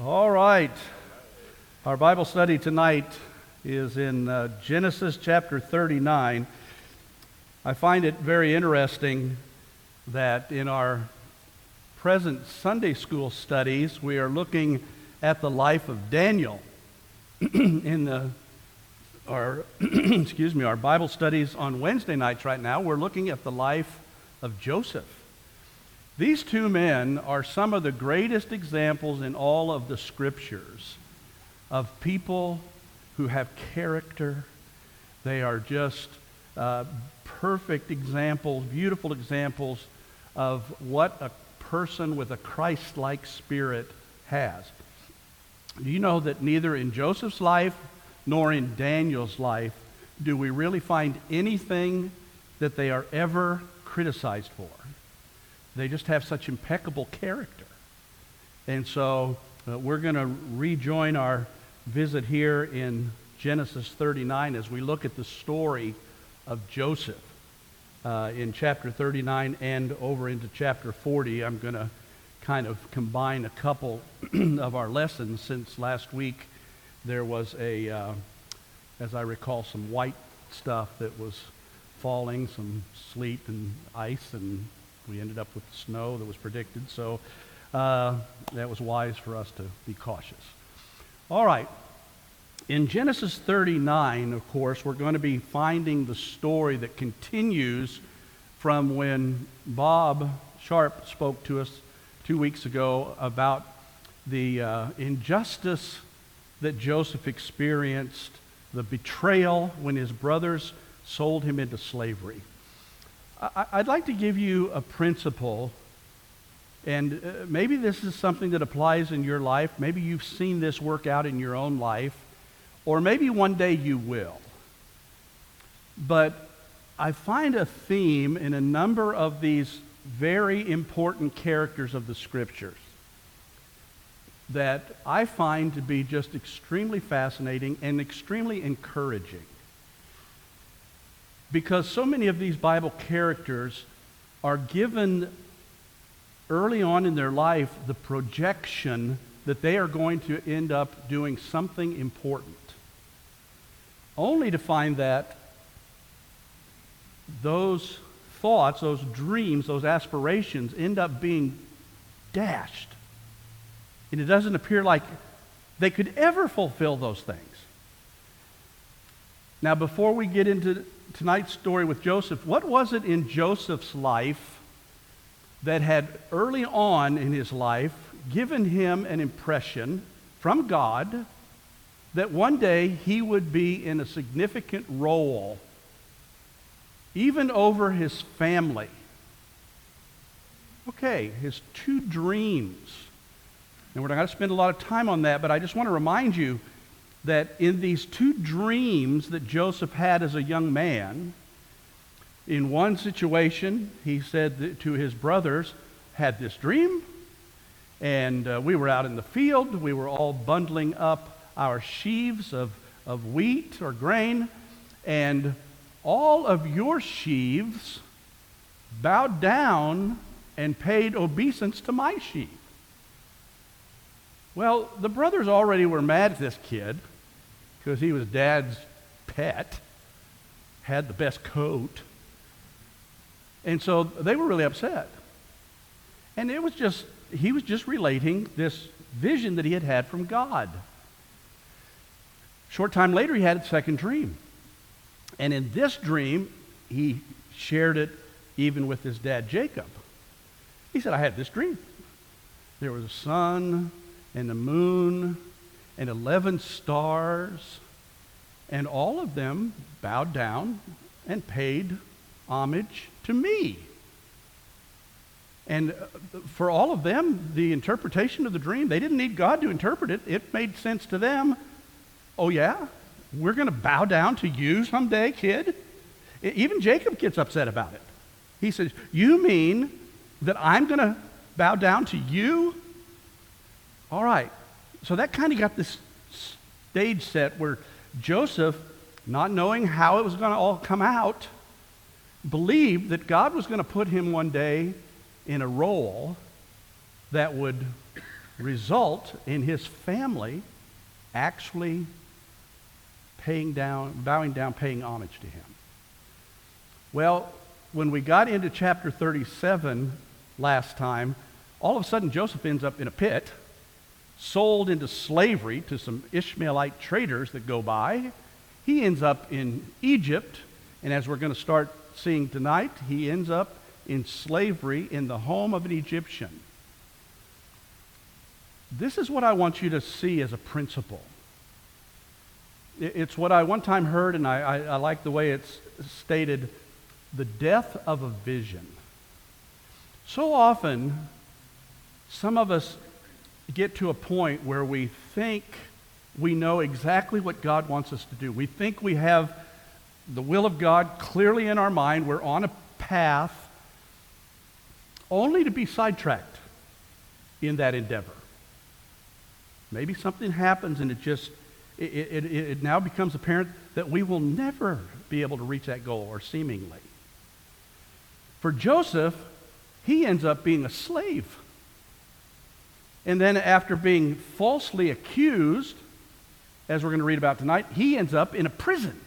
All right. Our Bible study tonight is in Genesis chapter 39. I find it very interesting that in our present Sunday school studies, we are looking at the life of Daniel. In our our Bible studies on Wednesday nights right now, we're looking at the life of Joseph. These two men are some of the greatest examples in all of the scriptures of people who have character. They are just perfect examples, beautiful examples of what a person with a Christ-like spirit has. Do you know that neither in Joseph's life nor in Daniel's life do we really find anything that they are ever criticized for? They just have such impeccable character. And so we're going to rejoin our visit here in Genesis 39 as we look at the story of Joseph in chapter 39 and over into chapter 40. I'm going to kind of combine a couple of our lessons, since last week there was as I recall, some white stuff that was falling, some sleet and ice, and we ended up with snow that was predicted. So that was wise for us to be cautious. All right. In Genesis 39, of course, we're going to be finding the story that continues from when Bob Sharp spoke to us 2 weeks ago about the injustice that Joseph experienced, the betrayal when his brothers sold him into slavery. I'd like to give you a principle, and maybe this is something that applies in your life. Maybe you've seen this work out in your own life, or maybe one day you will. But I find a theme in a number of these very important characters of the Scriptures that I find to be just extremely fascinating and extremely encouraging. Because so many of these Bible characters are given early on in their life the projection that they are going to end up doing something important, only to find that those thoughts, those dreams, those aspirations end up being dashed. And it doesn't appear like they could ever fulfill those things. Now, before we get into tonight's story with Joseph, what was it in Joseph's life that had early on in his life given him an impression from God that one day he would be in a significant role, even over his family? Okay, his two dreams. And we're not going to spend a lot of time on that, but I just want to remind you that in these two dreams that Joseph had as a young man, in one situation, he said to his brothers, had this dream, and we were out in the field. We were all bundling up our sheaves of wheat or grain, and all of your sheaves bowed down and paid obeisance to my sheaf. Well, the brothers already were mad at this kid because he was Dad's pet, had the best coat, and so they were really upset. And he was just relating this vision that he had had from God. Short time later, he had a second dream. And in this dream, he shared it even with his dad, Jacob. He said, I had this dream. There was a sun and the moon and 11 stars, and all of them bowed down and paid homage to me. And for all of them, the interpretation of the dream, they didn't need God to interpret it. It made sense to them. Oh yeah? We're going to bow down to you someday, kid? Even Jacob gets upset about it. He says, you mean that I'm going to bow down to you? All right. So that kind of got this stage set where Joseph, not knowing how it was going to all come out, believed that God was going to put him one day in a role that would result in his family actually bowing down, paying homage to him. Well, when we got into chapter 37 last time, all of a sudden Joseph ends up in a pit, sold into slavery to some Ishmaelite traders that go by. He ends up in Egypt, and as we're going to start seeing tonight, he ends up in slavery in the home of an Egyptian. This is what I want you to see as a principle. It's what I one time heard, and I like the way it's stated, the death of a vision. So often, some of us get to a point where we think we know exactly what God wants us to do. We think we have the will of God clearly in our mind. We're on a path, only to be sidetracked in that endeavor. Maybe something happens and it now becomes apparent that we will never be able to reach that goal, or seemingly. For Joseph, he ends up being a slave. And then after being falsely accused, as we're going to read about tonight, he ends up in a prison.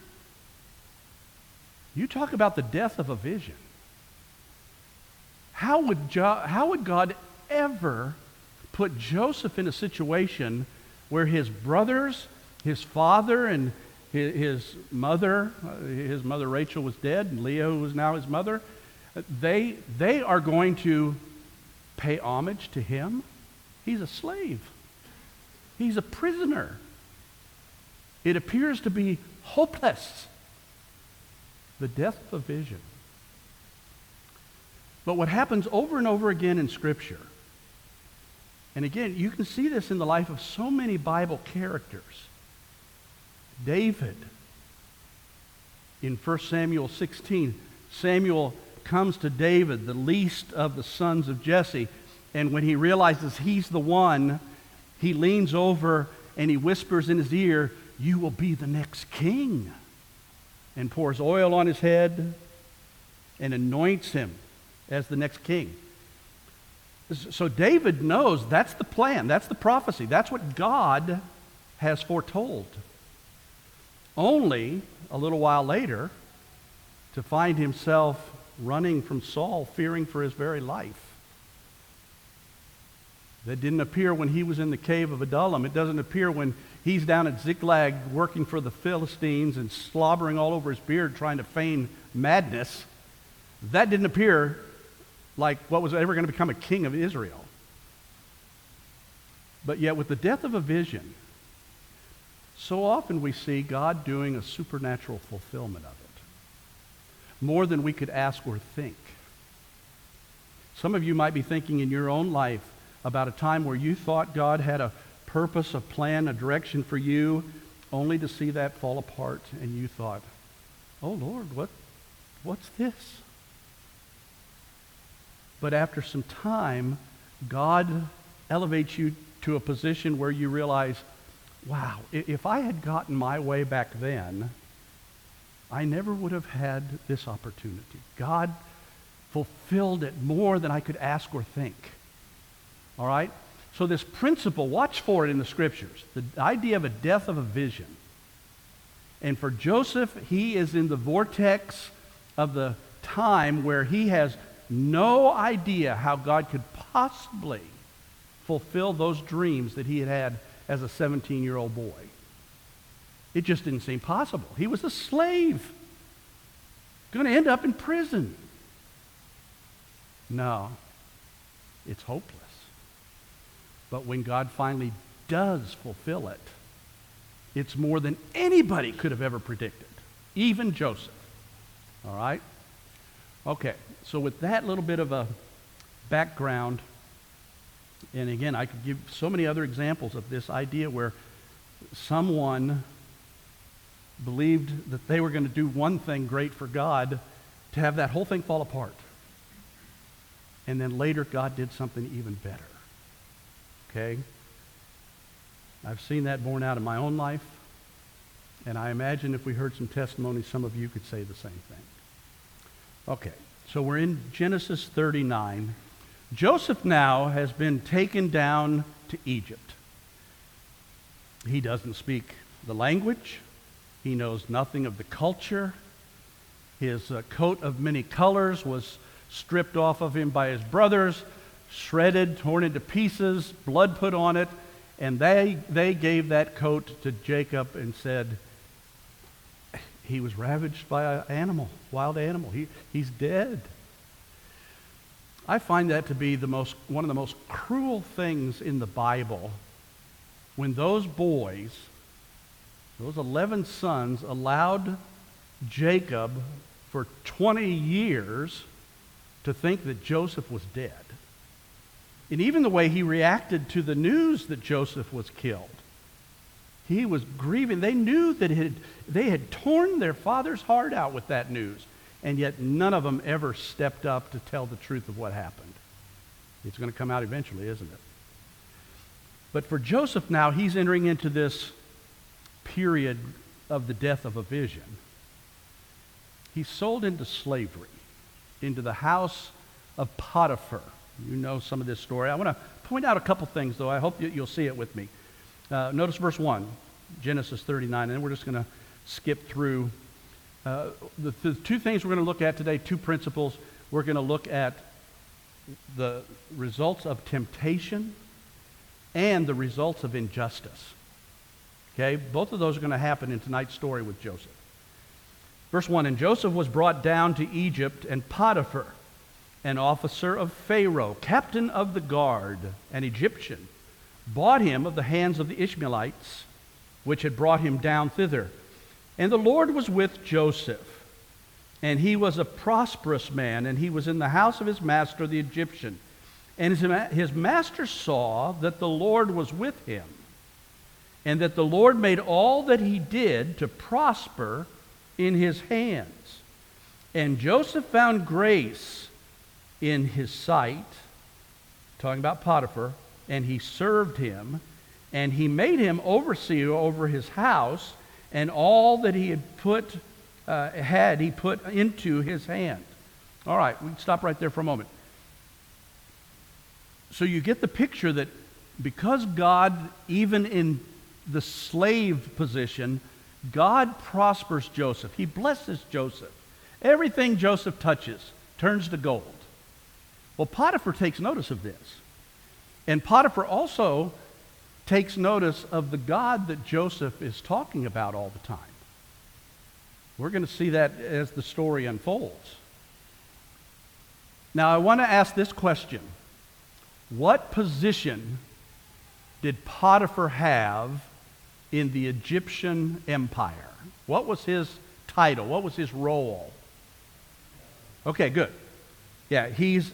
You talk about the death of a vision. How would God ever put Joseph in a situation where his brothers, his father, and his mother Rachel was dead, and Leah, who was now his mother, they are going to pay homage to him? He's a slave. He's a prisoner. It appears to be hopeless. The death of a vision. But what happens over and over again in Scripture, and again, you can see this in the life of so many Bible characters. David, in 1 Samuel 16, Samuel comes to David, the least of the sons of Jesse, and when he realizes he's the one, he leans over and he whispers in his ear, "You will be the next king," and pours oil on his head and anoints him as the next king. So David knows that's the plan, that's the prophecy, that's what God has foretold. Only a little while later to find himself running from Saul, fearing for his very life. That didn't appear when he was in the cave of Adullam. It doesn't appear when he's down at Ziklag working for the Philistines and slobbering all over his beard trying to feign madness. That didn't appear like what was ever going to become a king of Israel. But yet with the death of a vision, so often we see God doing a supernatural fulfillment of it, more than we could ask or think. Some of you might be thinking in your own life about a time where you thought God had a purpose, a plan, a direction for you, only to see that fall apart, and you thought, "Oh Lord, what's this?" But after some time, God elevates you to a position where you realize, wow, if I had gotten my way back then, I never would have had this opportunity. God fulfilled it more than I could ask or think. All right? So this principle, watch for it in the Scriptures, the idea of a death of a vision. And for Joseph, he is in the vortex of the time where he has no idea how God could possibly fulfill those dreams that he had had as a 17-year-old boy. It just didn't seem possible. He was a slave, going to end up in prison. No, it's hopeless. But when God finally does fulfill it, it's more than anybody could have ever predicted, even Joseph. All right? Okay, so with that little bit of a background, and again, I could give so many other examples of this idea where someone believed that they were going to do one thing great for God to have that whole thing fall apart. And then later God did something even better. Okay? I've seen that borne out in my own life, and I imagine if we heard some testimonies, some of you could say the same thing. Okay, so we're in Genesis 39. Joseph now has been taken down to Egypt. He doesn't speak the language. He knows nothing of the culture. His coat of many colors was stripped off of him by his brothers, shredded, torn into pieces, blood put on it, and they gave that coat to Jacob and said, he was ravaged by an animal, wild animal. He's dead. I find that to be one of the most cruel things in the Bible, when those boys, those 11 sons, allowed Jacob for 20 years to think that Joseph was dead. And even the way he reacted to the news that Joseph was killed. He was grieving. They knew that they had torn their father's heart out with that news, and yet none of them ever stepped up to tell the truth of what happened. It's going to come out eventually, isn't it? But for Joseph now, he's entering into this period of the death of a vision. He's sold into slavery, into the house of Potiphar. You know some of this story. I want to point out a couple things, though. I hope you'll see it with me. Notice verse 1, Genesis 39, and then we're just going to skip through. The two things we're going to look at today, two principles. We're going to look at the results of temptation and the results of injustice. Okay? Both of those are going to happen in tonight's story with Joseph. Verse 1, and Joseph was brought down to Egypt, and Potiphar, an officer of Pharaoh, captain of the guard, an Egyptian, bought him of the hands of the Ishmaelites, which had brought him down thither. And the Lord was with Joseph, and he was a prosperous man, and he was in the house of his master, the Egyptian. And his master saw that the Lord was with him, and that the Lord made all that he did to prosper in his hands. And Joseph found grace in his sight, talking about Potiphar, and he served him, and he made him overseer over his house, and all that he had put into his hand. All right, we can stop right there for a moment. So you get the picture that because God, even in the slave position, God prospers Joseph. He blesses Joseph. Everything Joseph touches turns to gold. Well, Potiphar takes notice of this. And Potiphar also takes notice of the God that Joseph is talking about all the time. We're going to see that as the story unfolds. Now, I want to ask this question. What position did Potiphar have in the Egyptian empire? What was his title? What was his role? Okay, good. Yeah, he's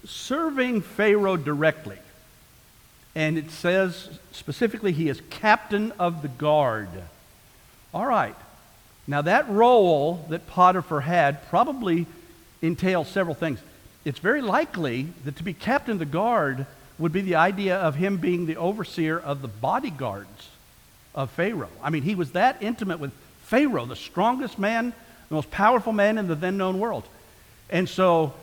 serving Pharaoh directly. And it says specifically he is captain of the guard. All right. Now that role that Potiphar had probably entails several things. It's very likely that to be captain of the guard would be the idea of him being the overseer of the bodyguards of Pharaoh. I mean, he was that intimate with Pharaoh, the strongest man, the most powerful man in the then known world. And so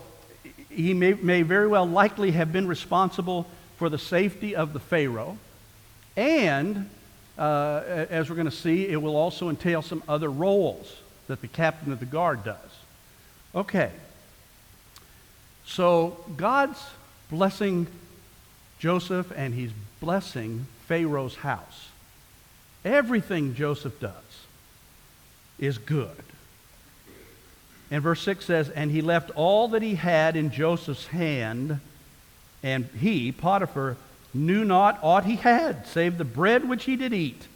he may very well likely have been responsible for the safety of the Pharaoh. And as we're going to see, it will also entail some other roles that the captain of the guard does. Okay. So God's blessing Joseph, and he's blessing Pharaoh's house. Everything Joseph does is good. And verse 6 says, and he left all that he had in Joseph's hand, and he, Potiphar, knew not aught he had, save the bread which he did eat.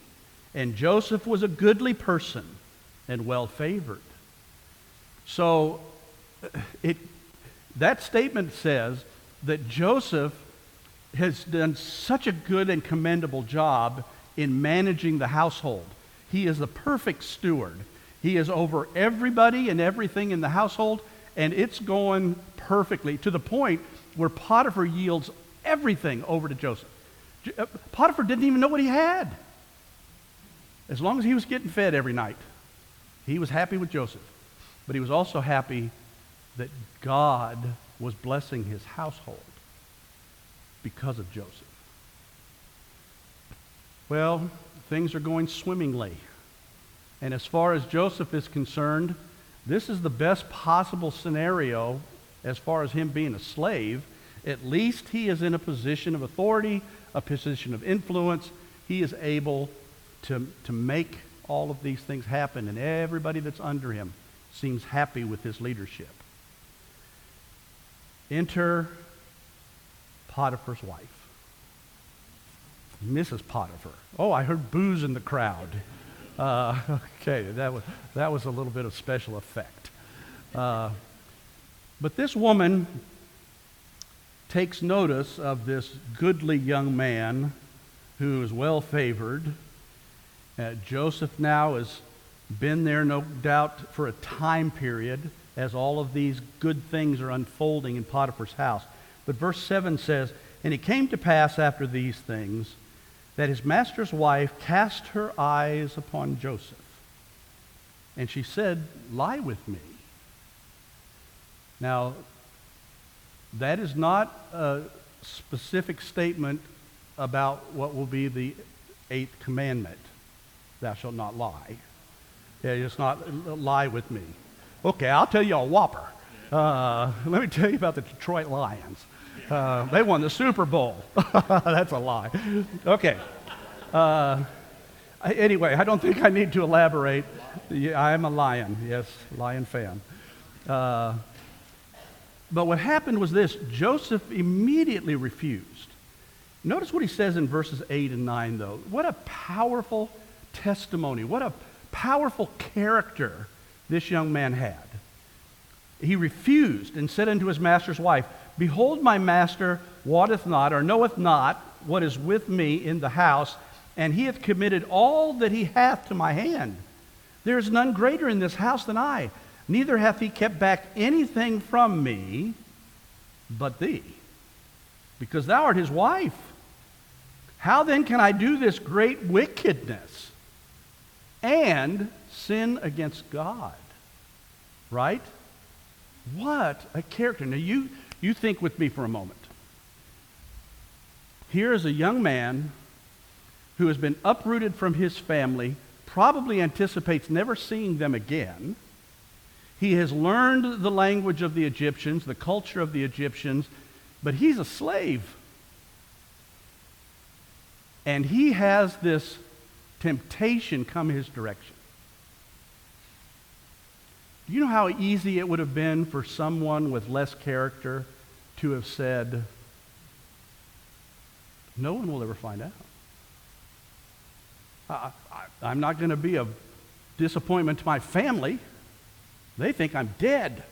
And Joseph was a goodly person and well favored. So that statement says that Joseph has done such a good and commendable job in managing the household. He is the perfect steward. He is over everybody and everything in the household, and it's going perfectly to the point where Potiphar yields everything over to Joseph. Potiphar didn't even know what he had. As long as he was getting fed every night, he was happy with Joseph. But he was also happy that God was blessing his household because of Joseph. Well, things are going swimmingly. And as far as Joseph is concerned, this is the best possible scenario as far as him being a slave. At least he is in a position of authority, a position of influence. He is able to make all of these things happen, and everybody that's under him seems happy with his leadership. Enter Potiphar's wife, Mrs. Potiphar. Oh, I heard boos in the crowd. Okay, that was a little bit of special effect. But this woman takes notice of this goodly young man who is well favored. Joseph now has been there, no doubt, for a time period as all of these good things are unfolding in Potiphar's house. But verse 7 says, "And it came to pass after these things that his master's wife cast her eyes upon Joseph. And she said, 'Lie with me.'" Now, that is not a specific statement about what will be the 8th commandment. Thou shalt not lie. Yeah, it's not lie with me. Okay, I'll tell you a whopper. Let me tell you about the Detroit Lions. They won the Super Bowl. That's a lie. Okay. Anyway, I don't think I need to elaborate. Yeah, I'm a Lion. Yes, Lion fan. But what happened was this. Joseph immediately refused. Notice what he says in verses 8 and 9, though. What a powerful testimony. What a powerful character this young man had. He refused and said unto his master's wife, "Behold, my master wotteth not, or knoweth not what is with me in the house, and he hath committed all that he hath to my hand. There is none greater in this house than I, neither hath he kept back anything from me but thee, because thou art his wife. How then can I do this great wickedness and sin against God?" Right? What a character. Now you think with me for a moment. Here is a young man who has been uprooted from his family, probably anticipates never seeing them again. He has learned the language of the Egyptians, the culture of the Egyptians, but he's a slave. And he has this temptation come his direction. Do you know how easy it would have been for someone with less character to have said, "No one will ever find out. I'm not going to be a disappointment to my family. They think I'm dead."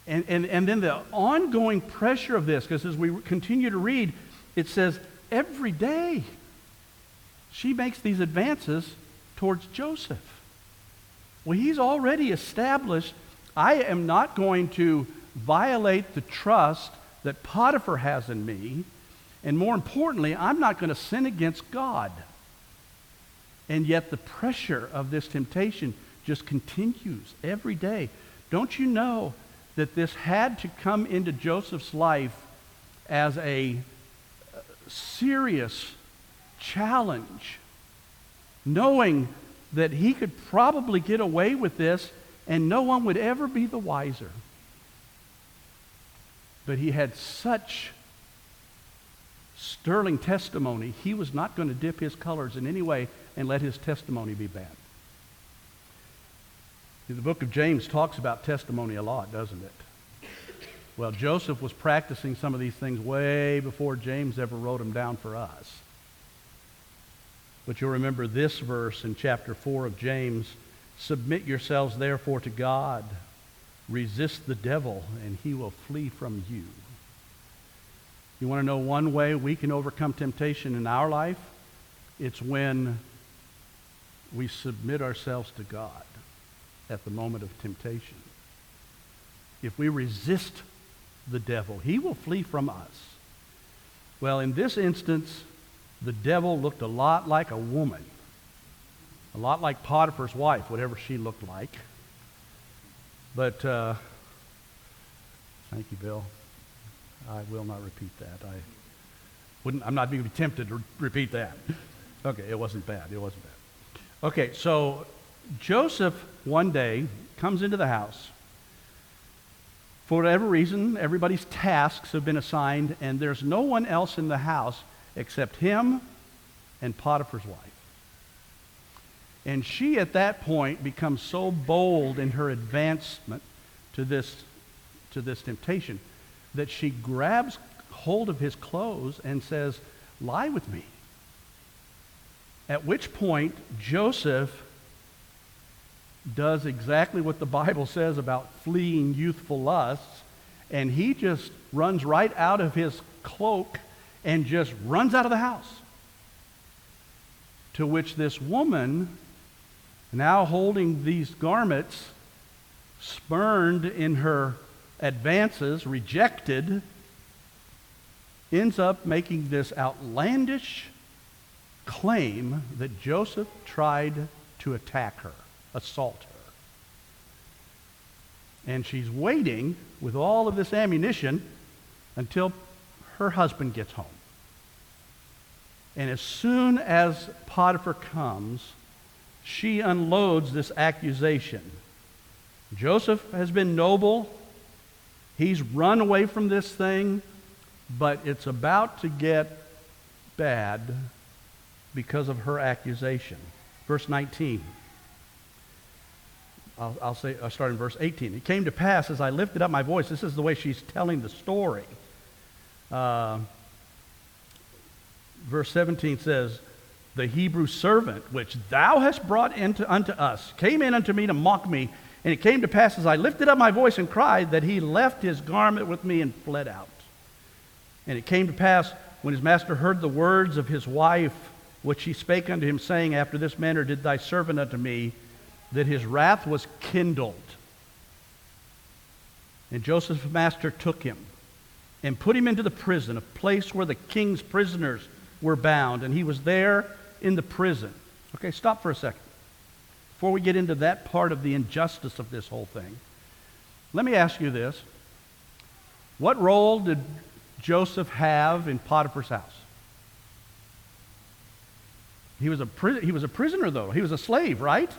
And then the ongoing pressure of this, because as we continue to read, it says every day she makes these advances towards Joseph. Well, he's already established, I am not going to violate the trust that Potiphar has in me, and more importantly, I'm not going to sin against God. And yet the pressure of this temptation just continues every day. Don't you know that this had to come into Joseph's life as a serious challenge, knowing that he could probably get away with this and no one would ever be the wiser. But he had such sterling testimony, he was not going to dip his colors in any way and let his testimony be bad. The book of James talks about testimony a lot, doesn't it? Well, Joseph was practicing some of these things way before James ever wrote them down for us. But you'll remember this verse in chapter 4 of James, "Submit yourselves therefore to God, resist the devil, and he will flee from you." You want to know one way we can overcome temptation in our life? It's when we submit ourselves to God at the moment of temptation. If we resist the devil, he will flee from us. Well, in this instance, the devil looked a lot like a woman, a lot like Potiphar's wife, whatever she looked like. But, thank you, Bill. I will not repeat that. I'm not even tempted to repeat that. Okay, it wasn't bad. It wasn't bad. Okay, so Joseph one day comes into the house. For whatever reason, everybody's tasks have been assigned, and there's no one else in the house except him and Potiphar's wife. And she, at that point, becomes so bold in her advancement to this temptation that she grabs hold of his clothes and says, "Lie with me." At which point, Joseph does exactly what the Bible says about fleeing youthful lusts, and he just runs right out of his cloak and just runs out of the house. To which this woman, now holding these garments, spurned in her advances, rejected, ends up making this outlandish claim that Joseph tried to attack her, assault her. And she's waiting with all of this ammunition until her husband gets home. And as soon as Potiphar comes, she unloads this accusation. Joseph has been noble. He's run away from this thing, but it's about to get bad because of her accusation. Verse 19. I'll start in verse 18. It came to pass as I lifted up my voice. This is the way she's telling the story. Verse 17 says, "The Hebrew servant which thou hast brought unto us came in unto me to mock me. And it came to pass as I lifted up my voice and cried that he left his garment with me and fled out. And it came to pass when his master heard the words of his wife, which she spake unto him, saying, After this manner did thy servant unto me, that his wrath was kindled. And Joseph's master took him and put him into the prison, a place where the king's prisoners were bound. And he was there in the prison." Okay, stop for a second. Before we get into that part of the injustice of this whole thing, let me ask you this. What role did Joseph have in Potiphar's house? He was a prisoner, though. He was a slave, right?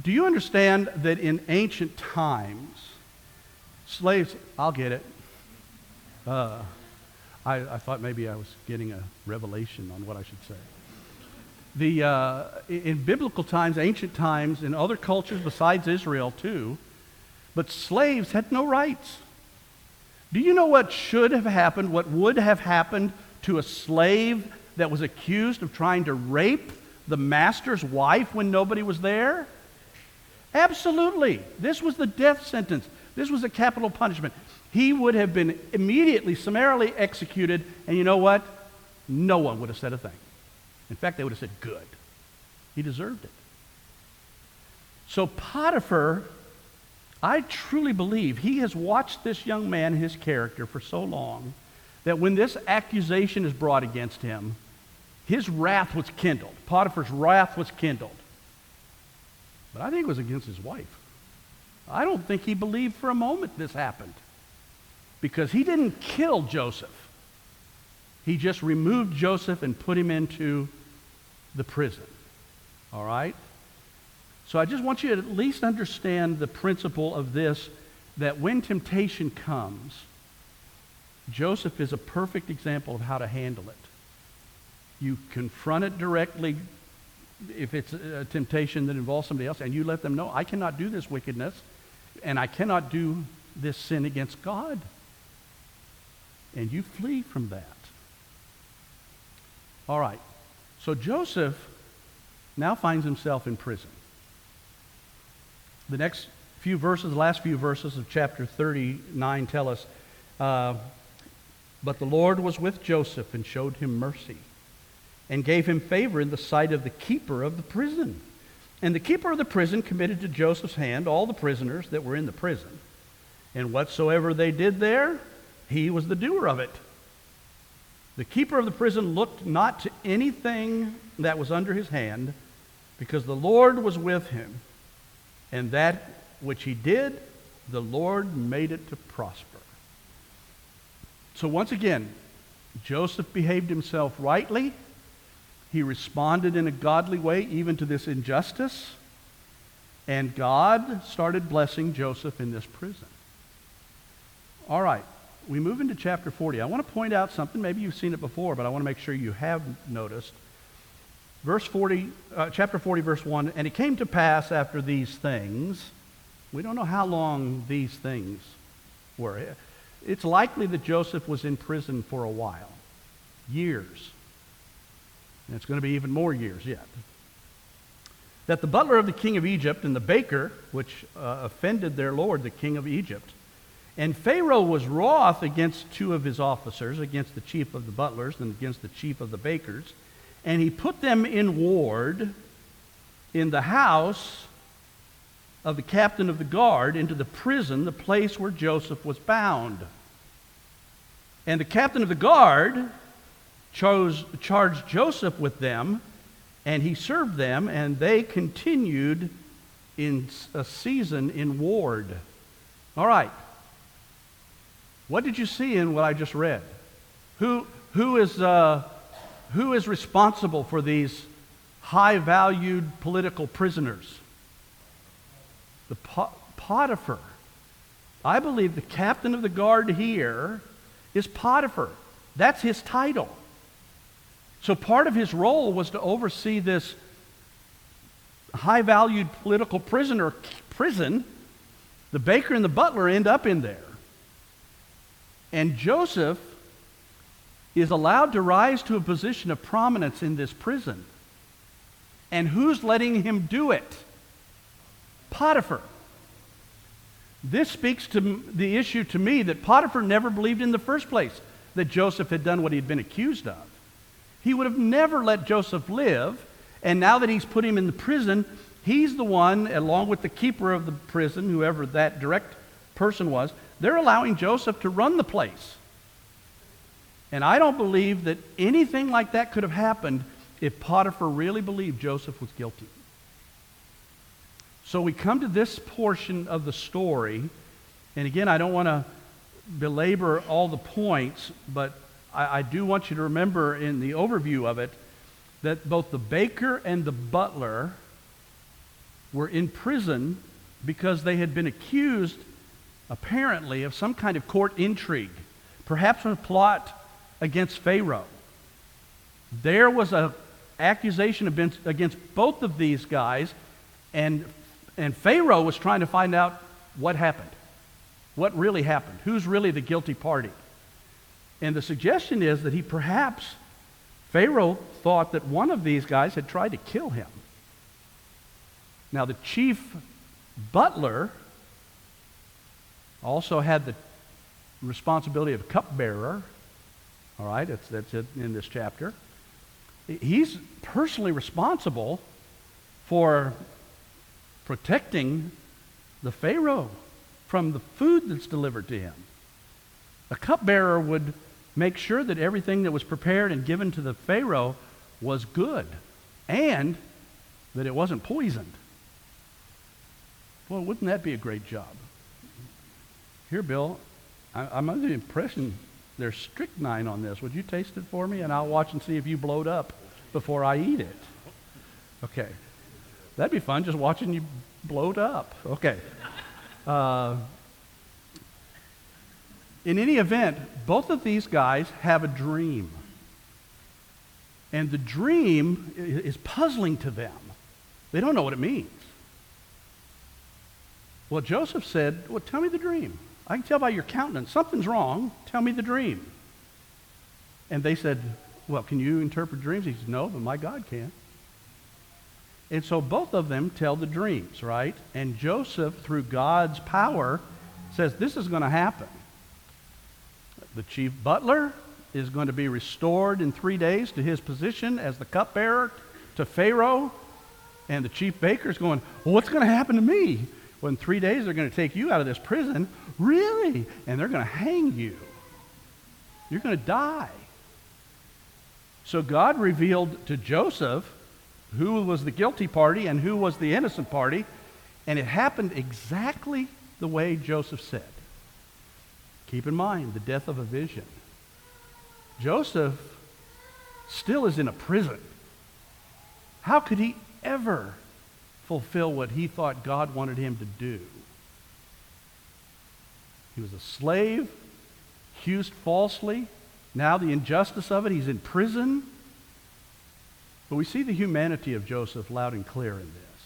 Do you understand that in ancient times, slaves... I'll get it. I thought maybe I was getting a revelation on what I should say. In biblical times, ancient times, in other cultures besides Israel too, but slaves had no rights. Do you know what should have happened, what would have happened to a slave that was accused of trying to rape the master's wife when nobody was there? Absolutely. This was the death sentence. This was a capital punishment. He would have been immediately, summarily executed, and you know what? No one would have said a thing. In fact, they would have said, good. He deserved it. So Potiphar, I truly believe he has watched this young man and his character for so long that when this accusation is brought against him, his wrath was kindled. Potiphar's wrath was kindled. But I think it was against his wife. I don't think he believed for a moment this happened, because he didn't kill Joseph. He just removed Joseph and put him into the prison. All right? So I just want you to at least understand the principle of this, that when temptation comes, Joseph is a perfect example of how to handle it. You confront it directly if it's a temptation that involves somebody else, and you let them know, I cannot do this wickedness, and I cannot do this sin against God. And you flee from that. All right. So Joseph now finds himself in prison. The next few verses, the last few verses of chapter 39 tell us, but the Lord was with Joseph and showed him mercy and gave him favor in the sight of the keeper of the prison. And the keeper of the prison committed to Joseph's hand all the prisoners that were in the prison. And whatsoever they did there, he was the doer of it. The keeper of the prison looked not to anything that was under his hand, because the Lord was with him, and that which he did, the Lord made it to prosper. So once again, Joseph behaved himself rightly. He responded in a godly way even to this injustice. And God started blessing Joseph in this prison. All right, we move into chapter 40. I want to point out something. Maybe you've seen it before, but I want to make sure you have noticed. Chapter 40, verse 1, and it came to pass after these things. We don't know how long these things were. It's likely that Joseph was in prison for a while, years. And it's going to be even more years yet. That the butler of the king of Egypt and the baker, which offended their lord, the king of Egypt, and Pharaoh was wroth against two of his officers, against the chief of the butlers and against the chief of the bakers, and he put them in ward in the house of the captain of the guard into the prison, the place where Joseph was bound. And the captain of the guard charged Joseph with them, and he served them, and they continued in a season in ward. All right. What did you see in what I just read? Who is responsible for these high-valued political prisoners? The Potiphar. I believe the captain of the guard here is Potiphar. That's his title. So part of his role was to oversee this high-valued political prison. The baker and the butler end up in there. And Joseph is allowed to rise to a position of prominence in this prison. And who's letting him do it? Potiphar. This speaks to the issue to me that Potiphar never believed in the first place that Joseph had done what he'd been accused of. He would have never let Joseph live, and now that he's put him in the prison, he's the one, along with the keeper of the prison, whoever that direct person was, they're allowing Joseph to run the place. And I don't believe that anything like that could have happened if Potiphar really believed Joseph was guilty. So we come to this portion of the story, and again, I don't want to belabor all the points, but I do want you to remember in the overview of it that both the baker and the butler were in prison because they had been accused, apparently, of some kind of court intrigue, perhaps a plot against Pharaoh. There was an accusation against both of these guys, and Pharaoh was trying to find out what happened, what really happened, who's really the guilty party. And the suggestion is that Pharaoh thought that one of these guys had tried to kill him. Now, the chief butler also had the responsibility of cupbearer. All right, that's it in this chapter. He's personally responsible for protecting the Pharaoh from the food that's delivered to him. A cupbearer would make sure that everything that was prepared and given to the Pharaoh was good and that it wasn't poisoned. Well, wouldn't that be a great job? Here, Bill, I'm under the impression there's strychnine on this. Would you taste it for me? And I'll watch and see if you blowed up before I eat it. Okay. That'd be fun, just watching you blowed up. Okay. In any event, both of these guys have a dream. And the dream is puzzling to them. They don't know what it means. Well, Joseph said, well, tell me the dream. I can tell by your countenance. Something's wrong. Tell me the dream. And they said, well, can you interpret dreams? He said, no, but my God can. And so both of them tell the dreams, right? And Joseph, through God's power, says this is going to happen. The chief butler is going to be restored in 3 days to his position as the cupbearer to Pharaoh. And the chief baker is going, well, what's going to happen to me? Well, in 3 days, they're going to take you out of this prison. Really? And they're going to hang you. You're going to die. So God revealed to Joseph who was the guilty party and who was the innocent party. And it happened exactly the way Joseph said. Keep in mind the death of a vision. Joseph still is in a prison. How could he ever fulfill what he thought God wanted him to do? He was a slave, accused falsely. Now the injustice of it, he's in prison. But we see the humanity of Joseph loud and clear in this.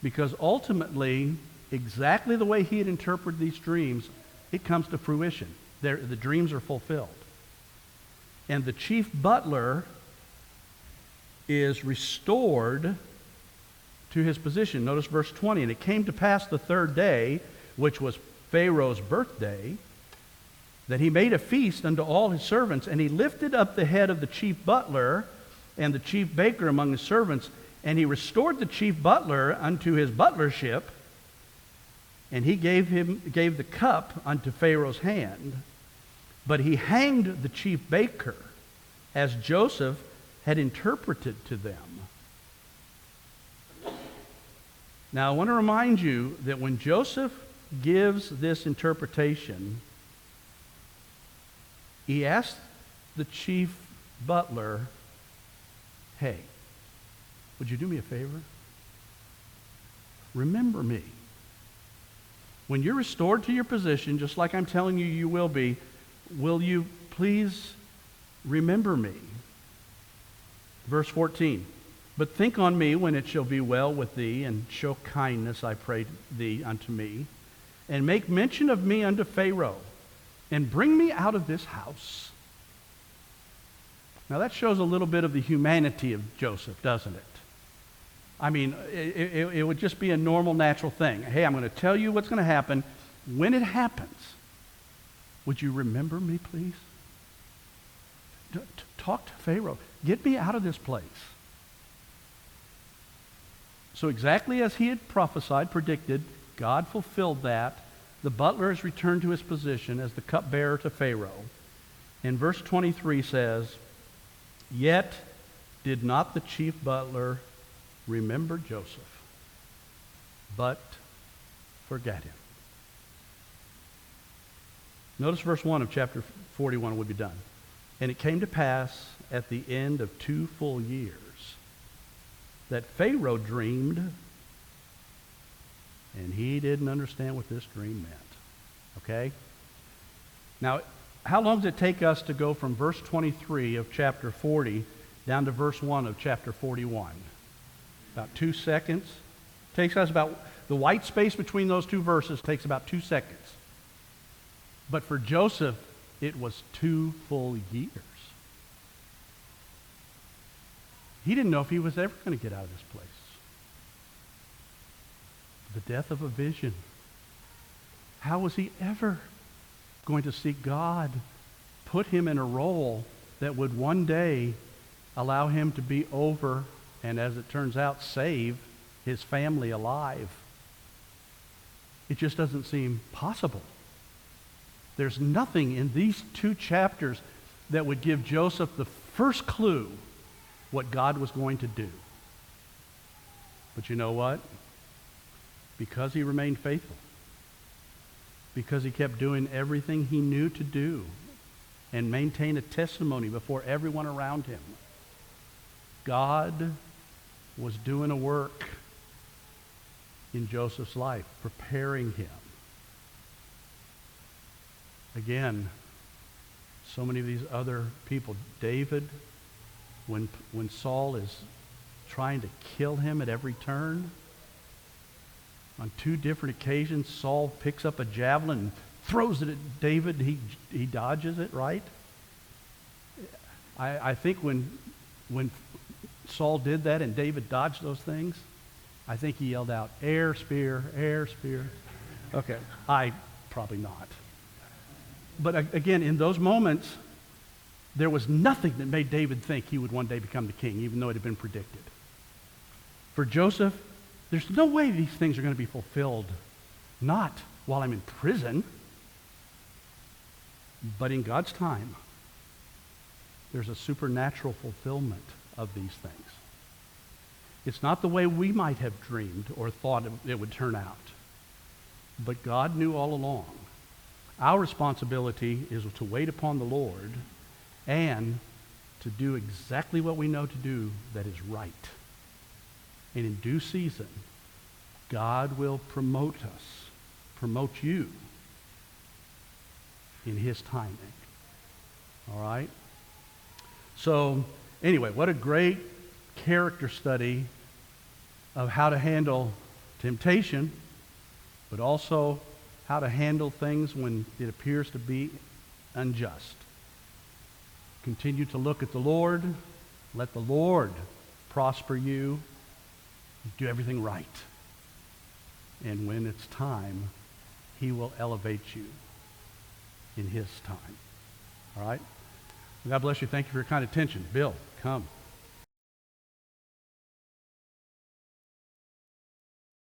Because ultimately, exactly the way he had interpreted these dreams, it comes to fruition. The dreams are fulfilled. And the chief butler is restored to his position. Notice verse 20. And it came to pass the third day, which was Pharaoh's birthday, that he made a feast unto all his servants, and he lifted up the head of the chief butler and the chief baker among his servants, and he restored the chief butler unto his butlership, and he gave the cup unto Pharaoh's hand. But he hanged the chief baker, as Joseph had interpreted to them. Now I want to remind you that when Joseph gives this interpretation, he asked the chief butler, hey, would you do me a favor? Remember me. When you're restored to your position, just like I'm telling you you will be, will you please remember me? Verse 14. But think on me when it shall be well with thee, and show kindness, I pray thee, unto me, and make mention of me unto Pharaoh, and bring me out of this house. Now that shows a little bit of the humanity of Joseph, doesn't it? I mean, it would just be a normal, natural thing. Hey, I'm going to tell you what's going to happen. When it happens, would you remember me, please? Talk to Pharaoh. Get me out of this place. So exactly as he had prophesied, predicted, God fulfilled that. The butler is returned to his position as the cupbearer to Pharaoh. And verse 23 says, yet did not the chief butler remember Joseph, but forget him. Notice verse 1 of chapter 41 would be done. And it came to pass at the end of 2 full years that Pharaoh dreamed, and he didn't understand what this dream meant. Okay? Now, how long does it take us to go from verse 23 of chapter 40 down to verse 1 of chapter 41? About 2 seconds. Takes us about, the white space between those two verses takes about 2 seconds. But for Joseph, it was 2 full years. He didn't know if he was ever going to get out of this place. The death of a vision. How was he ever going to see God put him in a role that would one day allow him to be over, and as it turns out, save his family alive? It just doesn't seem possible. There's nothing in these 2 chapters that would give Joseph the first clue what God was going to do. But you know what? Because he remained faithful, because he kept doing everything he knew to do and maintain a testimony before everyone around him, God was doing a work in Joseph's life, preparing him. Again, so many of these other people, David, when Saul is trying to kill him at every turn, on 2 different occasions, Saul picks up a javelin and throws it at David. He dodges it, right? I think when Saul did that and David dodged those things, I think he yelled out, air, spear, air, spear. Okay, probably not. But again, in those moments, there was nothing that made David think he would one day become the king, even though it had been predicted. For Joseph, there's no way these things are going to be fulfilled, not while I'm in prison, but in God's time. There's a supernatural fulfillment of these things. It's not the way we might have dreamed or thought it would turn out, but God knew all along. Our responsibility is to wait upon the Lord and to do exactly what we know to do that is right. And in due season, God will promote us, promote you in his timing. All right? So, anyway, what a great character study of how to handle temptation, but also how to handle things when it appears to be unjust. Continue to look at the Lord. Let the Lord prosper you. Do everything right. And when it's time, he will elevate you in his time. All right? God bless you. Thank you for your kind attention. Bill, come.